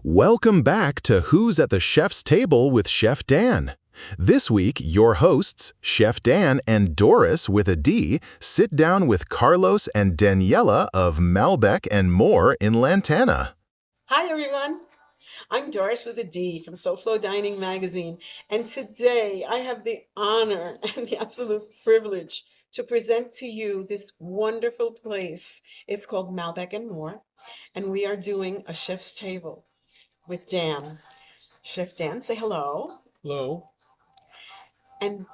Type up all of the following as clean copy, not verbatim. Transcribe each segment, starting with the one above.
Welcome back to Who's at the Chef's Table with Chef Dan. This week, your hosts, Chef Dan and Doris with a D, sit down with Carlos and Daniela of Malbec More in Lantana. Hi, everyone. I'm Doris with a D from SoFloDining magazine, and today I have the honor and the absolute privilege to present to you this wonderful place. It's called Malbec More, and we are doing a chef's table with Dan. Chef Dan, say hello. Hello. And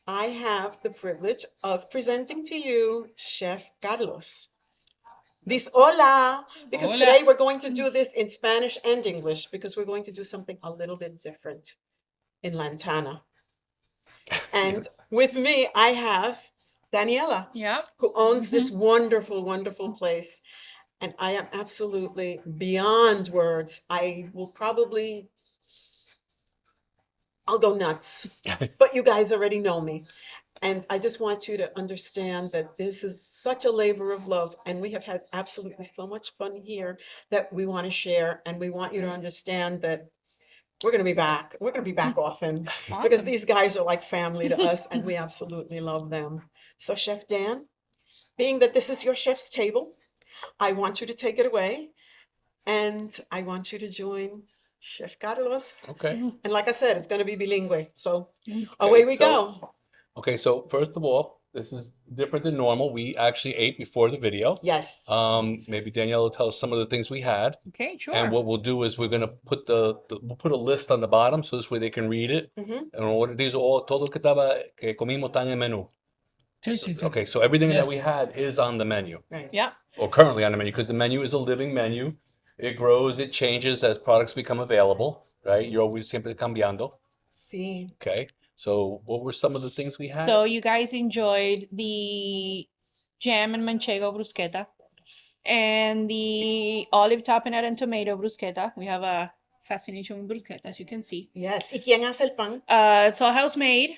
I have the privilege of presenting to you Chef Carlos. This hola, because Hola. today we're going to do this in Spanish and English because we're going to do something a little bit different in Lantana. And with me, I have Daniela, who owns this wonderful, wonderful place. And I am absolutely beyond words. I'll go nuts. But you guys already know me. And I just want you to understand that this is such a labor of love, and we have had absolutely so much fun here that we want to share, and we want you to understand that we're going to be back. We're going to be back often because these guys are like family to us, and we absolutely love them. So, Chef Dan, being that this is your chef's table, I want you to take it away, and I want you to join Chef Carlos. Okay. And like I said, it's going to be bilingue. So away we go. Okay, so first of all, this is different than normal. We actually ate before the video. Yes. Maybe Danielle will tell us some of the things we had. Okay, sure. And what we'll do is we're gonna put we'll put a list on the bottom so this way they can read it. Mhm. And what these are all todo que comimos tan en menú. Sí, sí, sí. Okay, so everything that Yes. we had is on the menu. Right. Yeah. Or currently on the menu, because the menu is a living menu. It grows, it changes as products become available, right? You're always siempre cambiando. Sí. Okay. So what were some of the things we had? So you guys enjoyed the jam and manchego bruschetta and the olive tapenade and tomato bruschetta. We have a fascination with bruschetta, as you can see. Yes. ¿Y quién hace el pan? It's all house made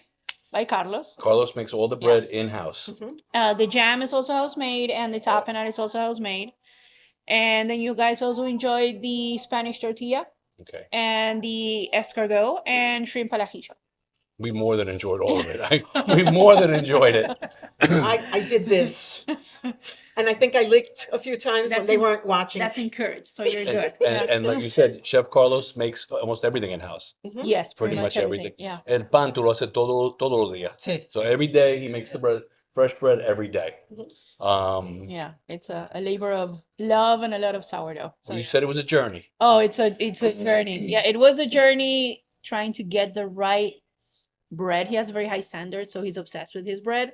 by Carlos. Carlos makes all the bread in-house. The jam is also house made and the tapenade is also house made. And then you guys also enjoyed the Spanish tortilla Okay. and the escargot and shrimp al ajillo. We more than enjoyed all of it. We more than enjoyed it. I did this. And I think I licked a few times when That's they in- weren't watching. That's encouraged, so you're good. And like you said, Chef Carlos makes almost everything in-house. Yes, Pretty much everything. Yeah. El pan tú lo haces todos los días. Sí. So every day he makes the bread, fresh bread every day. Yeah, it's a labor of love and a lot of sourdough. So, You said it was a journey. oh, it's a journey. Yeah, it was a journey trying to get the right bread. He has very high standards, so he's obsessed with his bread.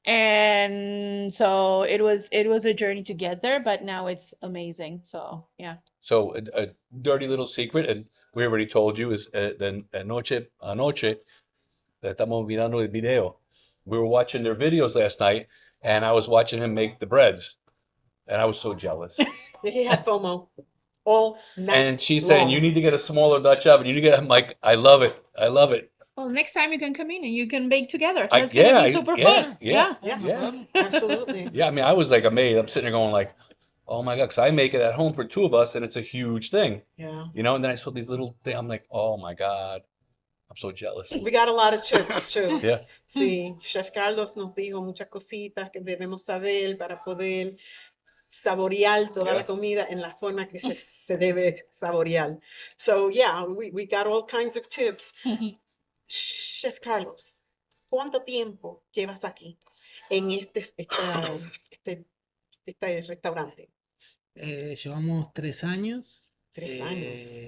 And so it was a journey to get there, but now it's amazing. So yeah. So a dirty little secret, and we already told you, is anoche, estamos mirando el video. We were watching their videos last night, and I was watching him make the breads, and I was so jealous. He had FOMO all night And she's saying, long. you need to get a smaller Dutch oven. You need to get, I'm like, I love it. I love it. Well, next time you can come in and you can bake together. I- That's gonna yeah, be I- super yeah, fun. yeah. Yeah, absolutely. Yeah, I mean, I was like amazed. I'm sitting there going like, oh my God, because I make it at home for two of us, and it's a huge thing. Yeah. You know, and then I saw these little things. I'm like, oh my God, I'm so jealous. We got a lot of tips too. Yeah. Sí, Chef Carlos nos dijo muchas cositas que debemos saber para poder saborear toda la Yeah. comida en la forma que se debe saborear. So yeah, we got all kinds of tips. Chef Carlos, ¿cuánto tiempo llevas aquí en este restaurante? Llevamos 3 años. 3 años.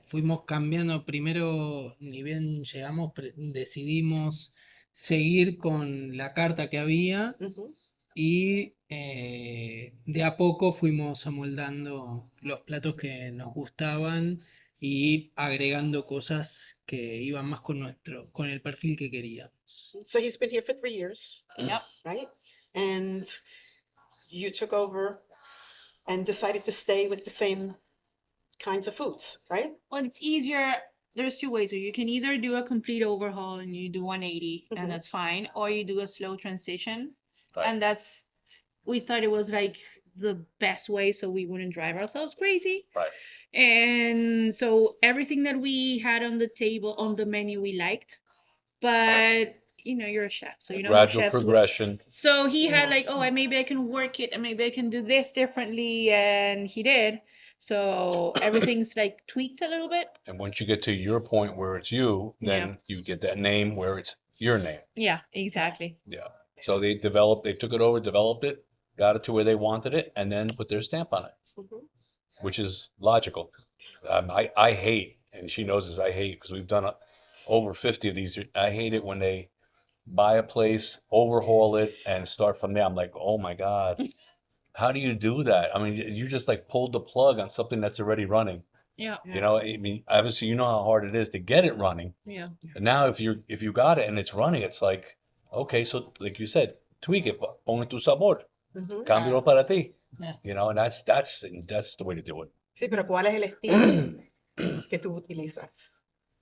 Fuimos cambiando primero, ni bien llegamos, decidimos seguir con la carta que había Ujú. y de a poco fuimos amoldando los platos que nos gustaban y agregando cosas que iban más con el perfil que queríamos. So he's been here for 3 years. Yep. Right? And you took over and decided to stay with the same kinds of foods, right? Well, it's easier. There's two ways. So you can either do a complete overhaul and you do 180, Mhm. and that's fine, or you do a slow transition. Right. And we thought it was like the best way so we wouldn't drive ourselves crazy. Right. And so everything that we had on the table, on the menu, we liked. But you're a chef, so you know how Gradual chefs work. progression. So he had Yeah. like, oh, maybe I can work it, and maybe I can do this differently, and he did. So everything's like tweaked a little bit. And once you get to your point where it's you, then you get that name where it's your name. Yeah, exactly. Yeah. So they took it over, developed it, got it to where they wanted it, and then put their stamp on it, which is logical. I hate, and she knows this, I hate, because we've done over 50 of these. I hate it when they buy a place, overhaul it, and start from there. I'm like, oh my God, how do you do that? I mean, you just like pulled the plug on something that's already running. Yeah. You know, I mean, obviously, you know how hard it is to get it running. Yeah. And now, if you got it and it's running, it's like, okay, so like you said, tweak it, ponle tu sabor, cámbialo para ti. Yeah. You know, and that's the way to do it. Sí, pero ¿cuál es el estilo que tú utilizas?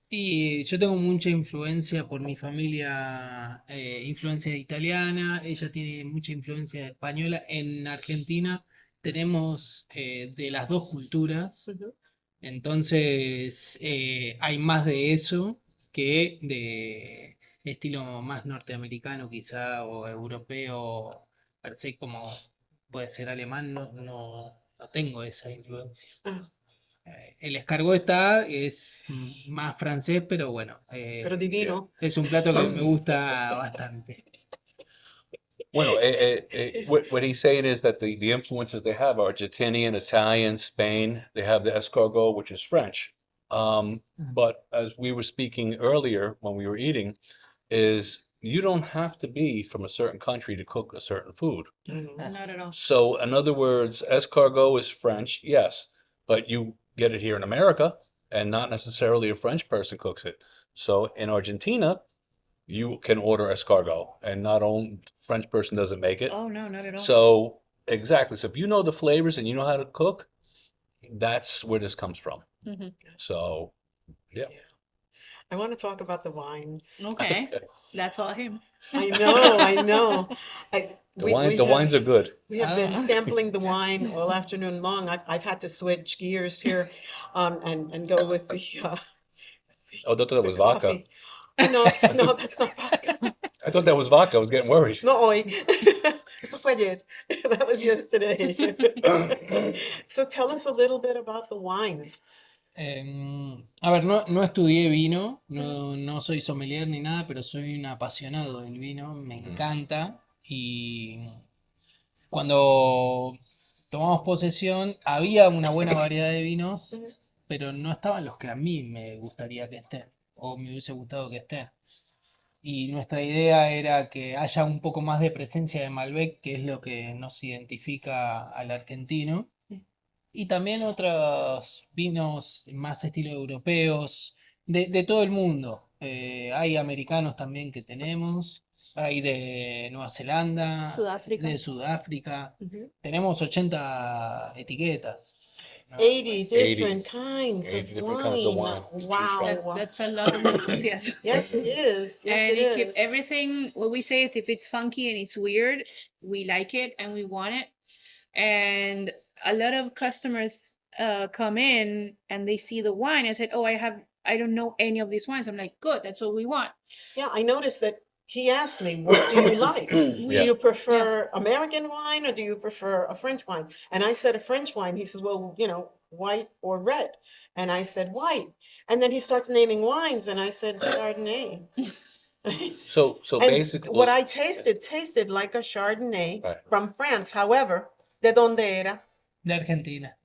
Y yo tengo mucha influencia por mi familia, influencia italiana, ella tiene mucha influencia española. En Argentina tenemos de las dos culturas, entonces hay más de eso que de estilo más norteamericano quizá o europeo, per se, como puede ser alemán, no tengo esa influencia. Ah, El escargot es más francés, pero bueno, pero divino. es un plato que me gusta bastante. Well, what he's saying is that the influences they have are Argentinian, Italian, Spain. They have the escargot, which is French. But as we were speaking earlier when we were eating, is you don't have to be from a certain country to cook a certain food. Not at all. So, in other words, escargot is French, yes, but you get it here in America, and not necessarily a French person cooks it. So, in Argentina, you can order escargot, and not only French person doesn't make it. Oh, no, not at all. So, exactly. So, if you know the flavors and you know how to cook, that's where this comes from. So, yeah. I want to talk about the wines. Okay. That's all him. I know. The wines are good. We have been sampling the wine all afternoon long. I've had to switch gears here, and go with the Oh, I thought that was vodka. coffee. No, that's not vodka. I thought that was vodka. I was getting worried. No hoy. Eso fue ayer. That was yesterday. So tell us a little bit about the wines. A ver, no estudié vino, no soy sommelier ni nada, pero soy un apasionado del vino, me encanta. Y cuando tomamos posesión había una buena variedad de vinos, pero no estaban los que a mí me gustaría que estén, o me hubiese gustado que estén. Y nuestra idea era que haya un poco más de presencia de Malbec, que es lo que nos identifica al argentino. Y también otros vinos más estilo europeos, de todo el mundo. Hay americanos también que tenemos, hay de Nueva Zelanda, Sudáfrica. de Sudáfrica. Tenemos 80 etiquetas. 80 different kinds 80 of different kinds of wine. wine to choose from. Wow. That's a lot of wines, yes. Yes, it is. Yes, And it you keep is. everything. What we say is, if it's funky and it's weird, we like it and we want it. And a lot of customers come in and they see the wine and said, "Oh, I don't know any of these wines." I'm like, "Good, that's what we want." Yeah, I noticed that he asked me, what do you like? Do Yeah. you prefer American wine or do you prefer a French wine? And I said a French wine. He says, well, white or red. And I said, white. And then he starts naming wines and I said, Chardonnay. So And basically, what I tasted like a Chardonnay Right. from France. However, ¿de dónde era? De Argentina.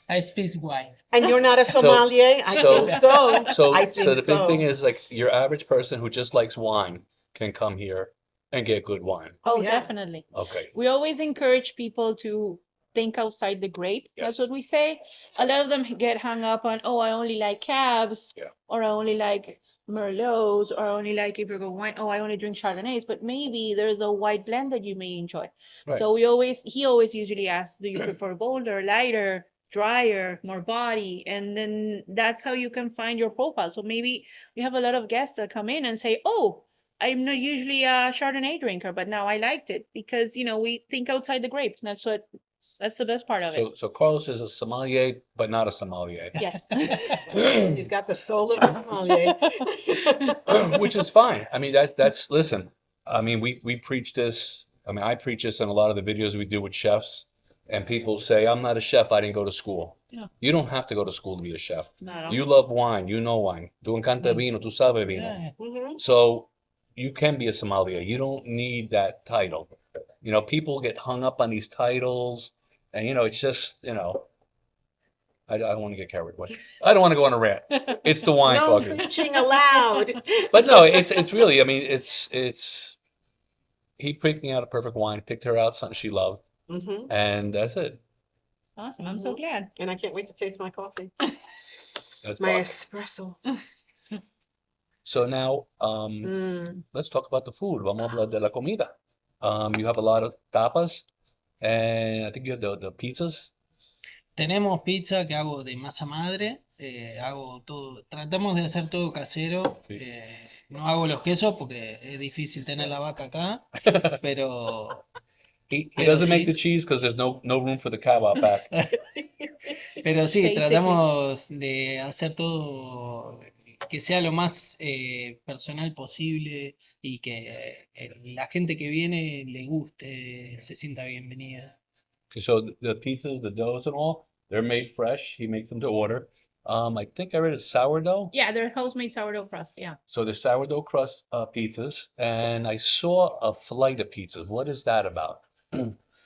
I speak wine. And you're not a sommelier? I think so. So I think the big thing is, like, your average person who just likes wine can come here and get good wine. Oh, yeah. definitely. Okay. We always encourage people to think outside the grape. That's Yes. what we say. A lot of them get hung up on, oh, I only like cabs, Yeah. or I only like Merlots, or I only like if you're going wine. Oh, I only drink Chardonnays. But maybe there's a white blend that you may enjoy. Right. So he always usually asks, do you prefer bolder, lighter, drier, more body? And then that's how you can find your profile. So maybe you have a lot of guests that come in and say, oh, I'm not usually a Chardonnay drinker, but now I liked it because we think outside the grape. That's the best part of it. So Carlos is a sommelier, but not a sommelier, Yes. He's got the soul of a sommelier. which is fine. I mean, that's listen. I mean, we preach this. I mean, I preach this in a lot of the videos we do with chefs, and people say, "I'm not a chef. I didn't go to school." Yeah. You don't have to go to school to be a chef. No. You love wine. You know wine. Tú encanta vino. Tú sabes vino. Yeah. Mhm. So you can be a sommelier. You don't need that title. People get hung up on these titles, and it's just I don't want to get carried away. I don't want to go on a rant. It's the wine No talking. preaching allowed. But no, it's really. I mean, it's. He picked me out a perfect wine. Picked her out something she loved, Hmm. and that's it. Awesome. I'm so glad. And I can't wait to taste my coffee. That's My fine. espresso. So now, let's talk about the food. Vamos a hablar de la comida. You have a lot of tapas, and I think you have the pizzas. Tenemos pizza que hago de masa madre, hago todo, tratamos de hacer todo casero, Sí. no hago los quesos porque es difícil tener la vaca acá, pero He Pero doesn't make sí. the cheese because there's no room for the cow out back. Pero sí, Basically. tratamos de hacer todo que sea lo más personal posible y que la gente que viene le guste, se sienta bienvenida. Okay, so the pizzas, the doughs, and all, they're made fresh. He makes them to order. I think I read it's sourdough. Yeah, they're house-made sourdough crust. Yeah. So they're sourdough crust pizzas, and I saw a flight of pizzas. What is that about?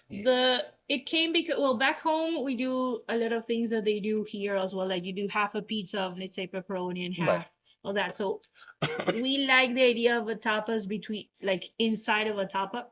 It came because back home we do a lot of things that they do here as well. Like you do half a pizza of, let's say, pepperoni and half Right. of that. So we like the idea of a tapas between, like, inside of a tapa.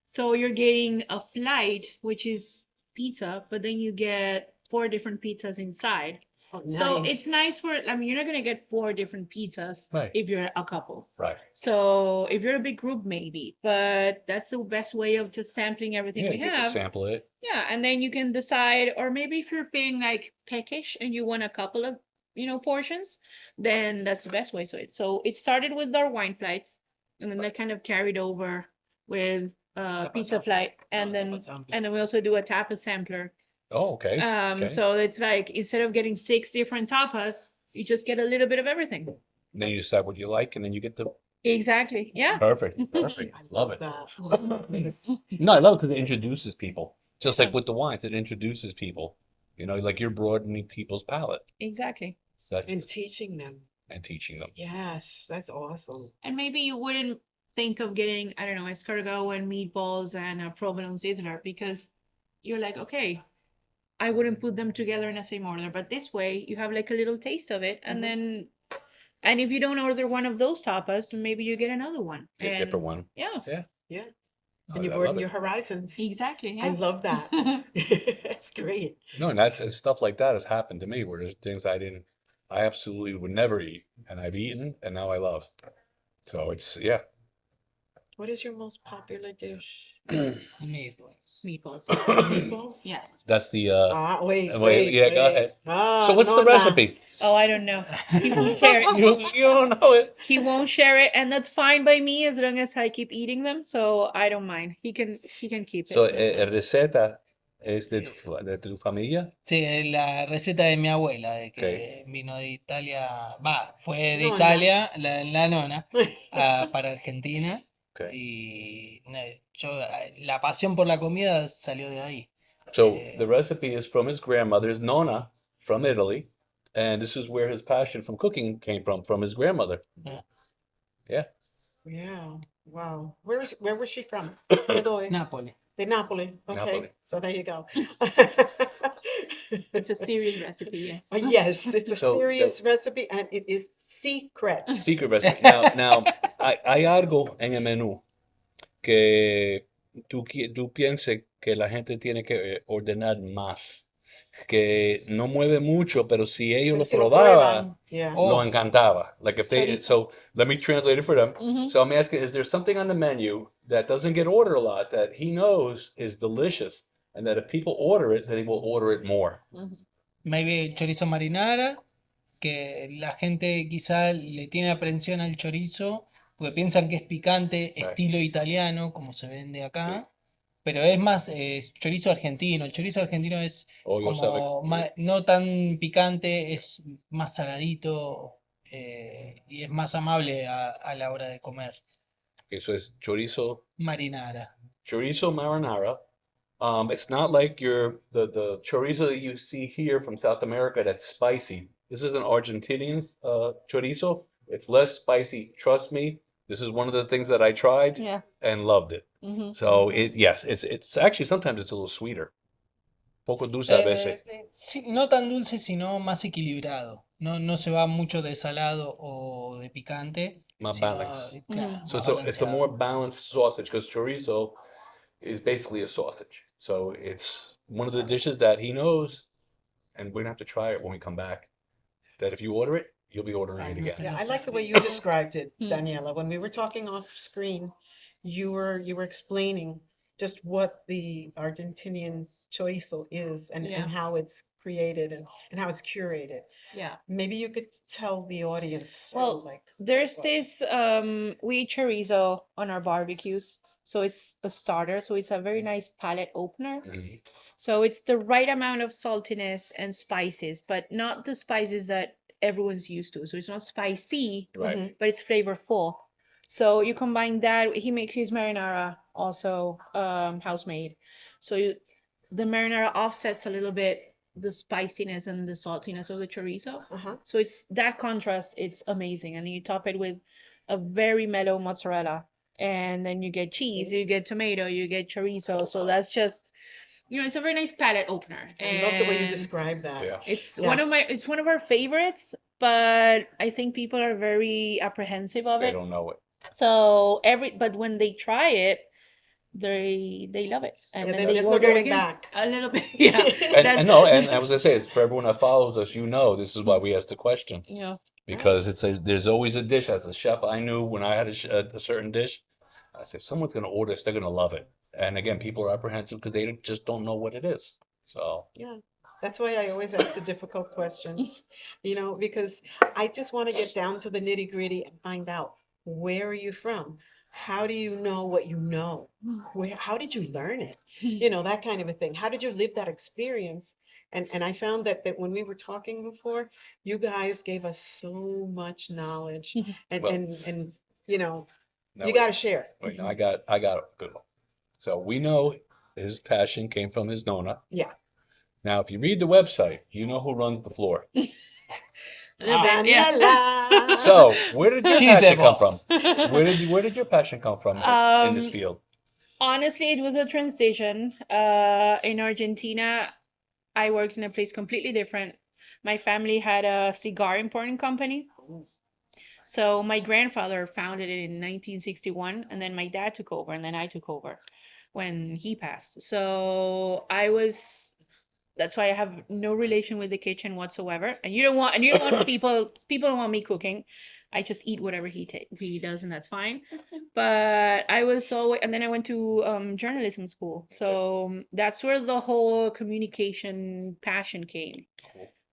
So you're getting a flight, which is pizza, but then you get 4 different pizzas inside. Oh, So it's nice you're not gonna get 4 different pizzas Right. if you're a couple. Right. So if you're a big group, maybe, but that's the best way of just sampling everything Yeah, we you get to have. sample it. Yeah, and then you can decide, or maybe if you're being like peckish and you want a couple of portions, then that's the best way. So it started with our wine flights, and then that kind of carried over with pizza flight, and then we also do a tapas sampler. Oh, okay. Okay. So it's like instead of getting 6 different tapas, you just get a little bit of everything. Then you decide what you like, and then you get the Exactly. Yeah. perfect. Perfect. I Love it. that. No, I love it because it introduces people. Just like with the wines, it introduces people. Like you're broadening people's palate. Exactly. That's And teaching them. and teaching them. Yes, that's awesome. And maybe you wouldn't think of getting, I don't know, escargot and meatballs and a provolone sizzler because you're like, okay, I wouldn't put them together in the same order. But this way, you have like a little taste of it, and then, and if you don't order one of those tapas, then maybe you get another one. Get a And- different one. Yeah. Yeah. Yeah. Oh, And you I broaden love your it. horizons. Exactly. I Yeah. love that. That's great. No, and stuff like that has happened to me where there's things I absolutely would never eat, and I've eaten, and now I love. So it's What is your most popular dish? Meatballs. Meatballs. Meatballs? Yes. That's the. Wait. Yeah, go ahead. Ah, So what's the no, no. recipe? Oh, I don't know. He won't share it. You don't know it. He won't share it, and that's fine by me as long as I keep eating them. So I don't mind. He can keep it. So That's fine. receta es de tu familia. Sí, la receta de mi abuela, de que vino de Italia, fue de Nona. Italia, la nona, para Argentina. Okay. Y la pasión por la comida salió de ahí. So the recipe is from his grandmother's Nona from Italy, and this is where his passion from cooking came from his grandmother. Yeah. Yeah. Yeah. Wow. Where was she from? ¿De dónde? Nápoles. De Napoli. Okay. Napoli. So there you go. It's a serious recipe. Yes. Yes, it's a So, serious recipe and it is secret. Secret recipe. Now, hay algo en el menú que tú pienses que la gente tiene que ordenar más. Que no mueve mucho, pero si ellos lo Si lo probaban, prueban. Yeah. lo encantaba. Like if they, Right. so let me translate it for them. So I'm asking, is there something on the menu that doesn't get ordered a lot that he knows is delicious, and that if people order it, then he will order it more? Maybe chorizo marinara, que la gente quizá le tiene aprensión al chorizo porque piensan que es picante, Right. estilo italiano, como se vende acá, pero es más chorizo argentino. El chorizo argentino es Oh, yo sabe. como no tan picante, es más saladito y es más amable a la hora de comer. Okay, so it's chorizo Marinara. marinara. It's not like the chorizo that you see here from South America that's spicy. This is an Argentinian chorizo. It's less spicy. Trust me. This is one of the things that I tried Yeah. and loved it. Mhm. So it's actually sometimes it's a little sweeter. Poco dulce a veces. Sí, no tan dulce, sino más equilibrado. No se va mucho de salado o de picante. Más sino, balance. claro, So más it's a balanceado. more balanced sausage because chorizo is basically a sausage. So it's one of the dishes that he knows, and we're gonna have to try it when we come back. That if you order it, you'll be ordering it again. Yeah, I like the way you described it, Mm. Daniela. When we were talking off screen, you were explaining just what the Argentinian chorizo is and Yeah. how it's created and how it's curated. Yeah. Maybe you could tell the audience. Well, like There's what- this we eat chorizo on our barbecues. So it's a starter. So it's a very nice palate opener. Mhm. So it's the right amount of saltiness and spices, but not the spices that everyone's used to. So it's not spicy, Right. Mhm. but it's flavorful. So you combine that. He makes his marinara also house made. So the marinara offsets a little bit the spiciness and the saltiness of the chorizo. Uh-huh. So it's that contrast. It's amazing, and you top it with a very mellow mozzarella, and then you get cheese, See? you get tomato, you get chorizo. So that's just, it's a very nice palate opener. I love the way you And describe that. Yeah. It's Yeah. one of our favorites, but I think people are very apprehensive of They it. don't know it. So but when they try it, they love it, and Yeah, then there's they no order going again. back. A little bit, yeah. And no, and I was gonna say, it's for everyone that follows us, this is why we asked the question. Because there's always a dish. As a chef, I knew when I had a certain dish, I said, if someone's going to order this, they're going to love it. And again, people are apprehensive because they just don't know what it is. So Yeah. That's why I always ask the difficult questions, because I just want to get down to the nitty gritty and find out, where are you from? How do you know what you know? How did you learn it? That kind of a thing. How did you live that experience? And I found that when we were talking before, you guys gave us so much knowledge, and Well, and now you got to share. wait, now I got a good one. So we know his passion came from his nona. Yeah. Now, if you read the website, you know who runs the floor. A little bit, yeah. Daniela. So where did your She's the passion come from? boss. Where did your passion come from in this field? Honestly, it was a transition. In Argentina, I worked in a place completely different. My family had a cigar importing company. So my grandfather founded it in 1961, and then my dad took over, and then I took over when he passed. So that's why I have no relation with the kitchen whatsoever. And you don't want people don't want me cooking. I just eat whatever he does, and that's fine. But and then I went to journalism school. So that's where the whole communication passion came.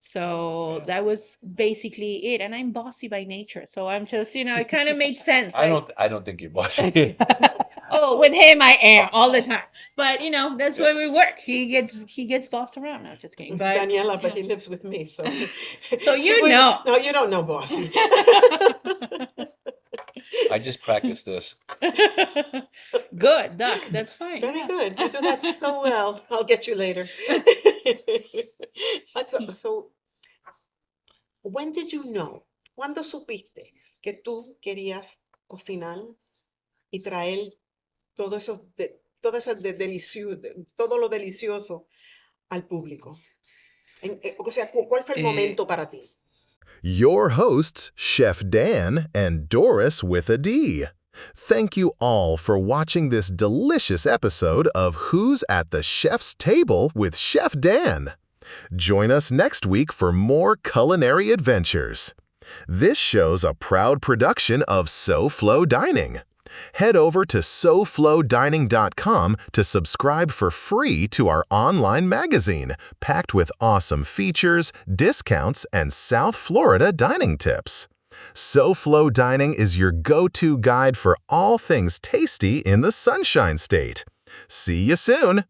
So that was basically it. And I'm bossy by nature. So I'm just, it kind of made sense. I don't think you're bossy. Oh, with him I am all the time. But that's where we work. He gets bossed around. No, just kidding. But Daniela, but he lives with me, so So you know. No, you don't know, bossy. I just practiced this. Good, Duck. That's fine. Very yeah. good. You do that so well. I'll get you later. So, when did you know? ¿Cuándo supiste que tú querías cocinar y traer todo lo delicioso al público? O sea, ¿cuál fue el momento para ti? Your hosts, Chef Dan and Doris with a D. Thank you all for watching this delicious episode of Who's at the Chef's Table with Chef Dan. Join us next week for more culinary adventures. This show's a proud production of SoFloDining. Head over to SoFloDining.com to subscribe for free to our online magazine, packed with awesome features, discounts, and South Florida dining tips. SoFloDining is your go-to guide for all things tasty in the Sunshine State. See you soon!